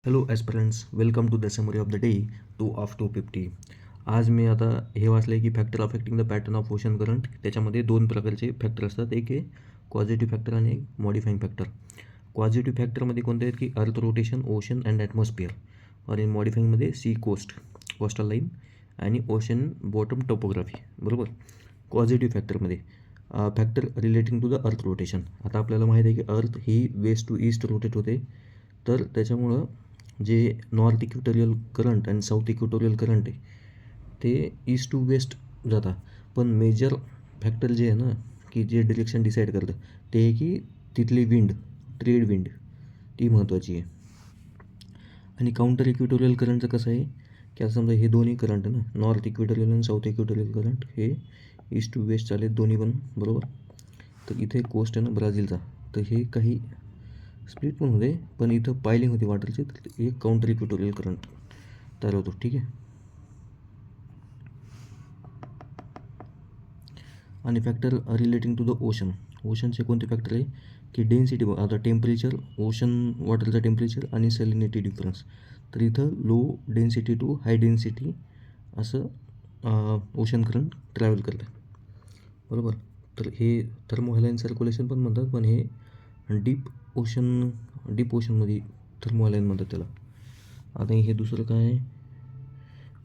Hello aspirants, welcome to the summary of the day 2 of 250. आज मी आता हे वाचलं आहे की factor affecting the pattern of ocean current. त्याच्यामध्ये दोन प्रकारचे फॅक्टर असतात, एक आहे पॉझिटिव्ह फॅक्टर आणि एक मॉडिफाईंग फॅक्टर. पॉझिटिव्ह फॅक्टरमध्ये कोणते आहेत की earth rotation, ocean and atmosphere. आणि मॉडिफाईंगमध्ये सी कोस्टल लाईन आणि ओशन बॉटम टोपोग्राफी. बरोबर. पॉझिटिव्ह फॅक्टरमध्ये factor relating to the earth rotation. आता आपल्याला माहीत आहे की अर्थ ही वेस्ट टू ईस्ट रोटेट होते, तर त्याच्यामुळं जे नॉर्थ इक्वेटोरियल करंट आणि साऊथ इक्वेटोरियल करंट आहे ते ईस्ट टू वेस्ट जातात. पण मेजर फॅक्टर जे आहे ना, की जे डिरेक्शन डिसाईड करतं ते आहे की तिथली विंड, ट्रेड विंड, ती महत्त्वाची आहे. आणि काउंटर इक्वेटोरियल करंटचं कसं आहे की आता समजा हे दोन्ही करंट आहे ना, नॉर्थ इक्वेटोरियल आणि साऊथ इक्वेटोरियल करंट हे ईस्ट टू वेस्ट चालेल दोन्ही पण. बरोबर. तर इथे कोस्ट आहे ना ब्राझीलचा, तर हे काही स्प्लिट पण होते, पण इथं पायलिंग होती वाटरची, तर एक काउंटर इक्वेटोरियल करंट तयार होतो. ठीक आहे. आणि फॅक्टर रिलेटिंग टू द ओशनचे कोणते फॅक्टर आहे की डेन्सिटी. आता टेम्परेचर, ओशन वॉटरचं टेम्परेचर आणि सॅलिनिटी डिफरन्स. तर इथं low density to high density असं ओशन करंट ट्रॅव्हल करतं. बरोबर. तर हे थर्मोहॅलाईन सर्क्युलेशन पण म्हणतात, पण हे डीप ओशनमध्ये थर्मोहॅलाईन म्हणतात त्याला. आता हे दुसरं काय आहे,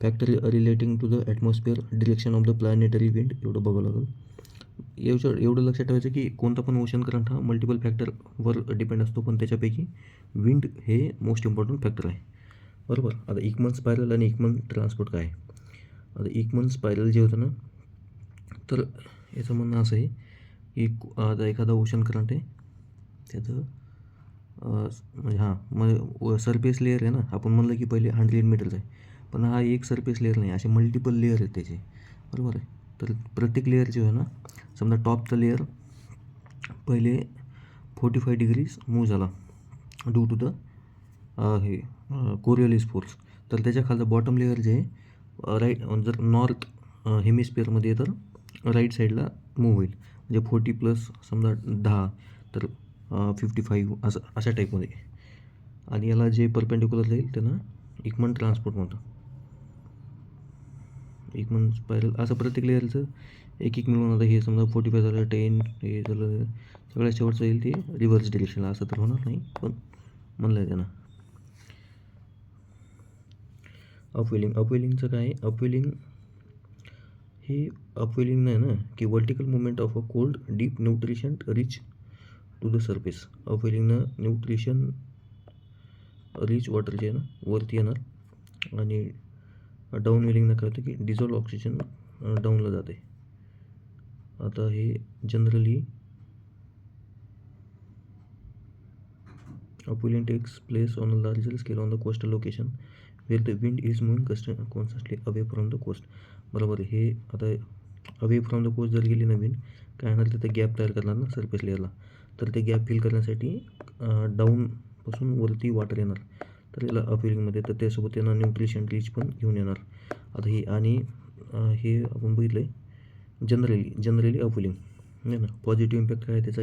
factor relating to the atmosphere, direction of the planetary wind. एवढं बघावं लागेल. एवढं लक्षात ठेवायचं की कोणता पण ओशन करंट हा मल्टिपल फॅक्टरवर डिपेंड असतो, पण त्याच्यापैकी विंड हे मोस्ट इम्पॉर्टंट फॅक्टर आहे. बरोबर. आता इकमन स्पायरल आणि इकमन ट्रान्सपोर्ट काय आहे. आता इकमन स्पायरल जे होतं ना, तर याचं म्हणणं असं आहे की आता एखादा ओशन करंट आहे, त्याचं म्हणजे मग सरफेस लेअर आहे ना, आपण म्हणलं की पहिले 100 मीटरचं आहे, पण हा एक सरफेस लेअर नाही, असे मल्टिपल लेअर आहेत त्याचे. बरोबर आहे. तर प्रत्येक लेअर जे आहे ना, समजा टॉपचा लेअर पहिले 45 डिग्रीज मूव्ह झाला ड्यू टू द हे कोरियोलिस फोर्स, तर त्याच्या खालचं बॉटम लेअर जे आहे राईट, जर नॉर्थ हेमिस्फिअरमध्ये तर राईट साईडला मूव्ह होईल, म्हणजे 40+ समजा 10, तर 55 असं अशा टाईपमध्ये. आणि याला जे परपेंडिक्युलर राहील त्यांना इकमन ट्रान्सपोर्ट म्हणतो. इकमन स्पायरल असं प्रत्येक लेअरचं एक मिळून. आता हे समजा 45 झालं, 10 हे झालं, सगळ्यात शेवटचं येईल ते रिव्हर्स डिरेक्शनला. असं तर होणार नाही, पण म्हणलं आहे त्यांना. अपवेलिंगचं काय आहे, अपवेलिंग नाही ना, की vertical movement of a cold deep nutrition rich to the surface. अपवेलिंगनं न्यूट्रिशन रिच वॉटर जे आहे ना वरती येणार, आणि डाऊन वेलिंगनं काय होतं की डिझॉल्व ऑक्सिजन डाऊनला जाते. आता हे generally upwelling takes place on a larger scale on the coastal location where the wind is moving constantly away from the coast. बरोबर. हे आता अवे फ्रॉम द कोस्ट जर गेली ना विंड, काय होणार, तिथं गॅप तयार करणार ना सरफेस लेअरला, तर ते गॅप फिल करण्यासाठी डाऊनपासून वरती वॉटर येणार, तर याला अपवेलिंगमध्ये. तर त्यासोबत त्यांना न्यूट्रिशन रिच पण घेऊन येणार. आता हे आणि हे आपण बघितलं आहे जनरली अपवेलिंग नाही ना. पॉझिटिव्ह इम्पॅक्ट काय आहे त्याचा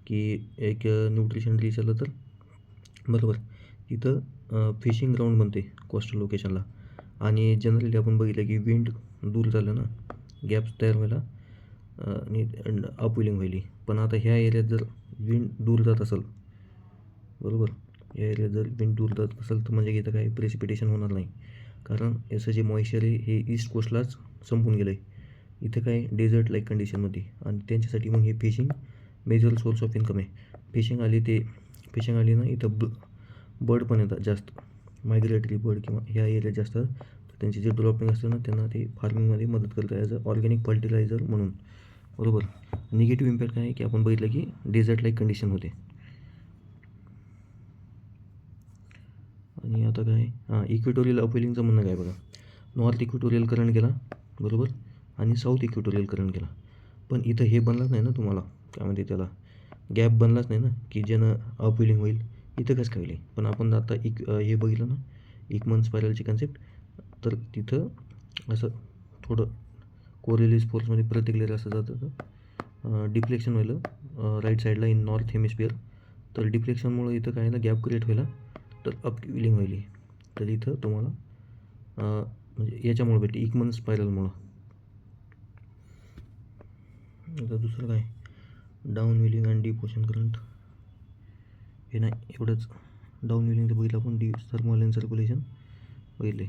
की एक न्यूट्रिशन रिच आलं तर, बरोबर, तिथं फिशिंग ग्राउंड बनते कोस्टल लोकेशनला. आणि जनरली आपण बघितलं की विंड दूर झालं ना, गॅप्स तयार व्हायला आणि अपवेलिंग व्हायली. पण आता ह्या एरियात जर विंड दूर जात असेल, बरोबर, या एरियात जर विंड दूर जात असेल, तर म्हणजे इथं काही प्रेसिपिटेशन होणार नाही, कारण याचं जे मॉइश्चर आहे हे ईस्ट कोस्टलाच संपून गेलं आहे. इथं काय डेझर्ट लाईक कंडिशनमध्ये, आणि त्यांच्यासाठी मग हे fishing major source of income आहे. फिशिंग आली ना, इथं बर्ड पण येतात जास्त, मायग्रेटरी बर्ड किंवा ह्या एरियात जास्त, तर त्यांची जे डेव्हलपिंग असतं ना, त्यांना ते फार्मिंगमध्ये मदत करतं ॲज अ ऑर्गॅनिक फर्टिलायझर म्हणून. बरोबर. निगेटिव्ह इम्पॅक्ट काय आहे की आपण बघितलं की डेझर्ट लाईक कंडिशन होते. आणि आता काय इक्वेटोरियल अपवेलिंगचं म्हणणं काय बघा. नॉर्थ इक्वेटोरियल करंट गेला, बरोबर, आणि साऊथ इक्वेटोरियल करंट गेला, पण इथं हे बनलाच नाही ना तुम्हाला, काय म्हणते त्याला, गॅप बनलाच नाही ना की ज्यानं अपवेलिंग होईल. इथं कसं काय होईल. पण आपण आता हे बघितलं ना इकमन स्पायरलची कन्सेप्ट, तर तिथं असं थोडं कोरियोलिस फोर्समध्ये प्रत्येक लेअर असं जातं, तर डिफ्लेक्शन व्हायला राईट साईडला इन नॉर्थ हेमिस्फिअर. तर डिफ्लेक्शनमुळे इथं काय ना गॅप क्रिएट व्हायला, तर अप विलिंग व्हायली. तर इथं तुम्हाला म्हणजे याच्यामुळं भेटते इकमन स्पायरलमुळं. आता दुसरं काय डाऊन विलिंग आणि डीप ओशन करंट हे नाही एवढंच. डाऊन विलिंगचं बघितलं आपण, डी थर्मल अँड सर्क्युलेशन बघितले.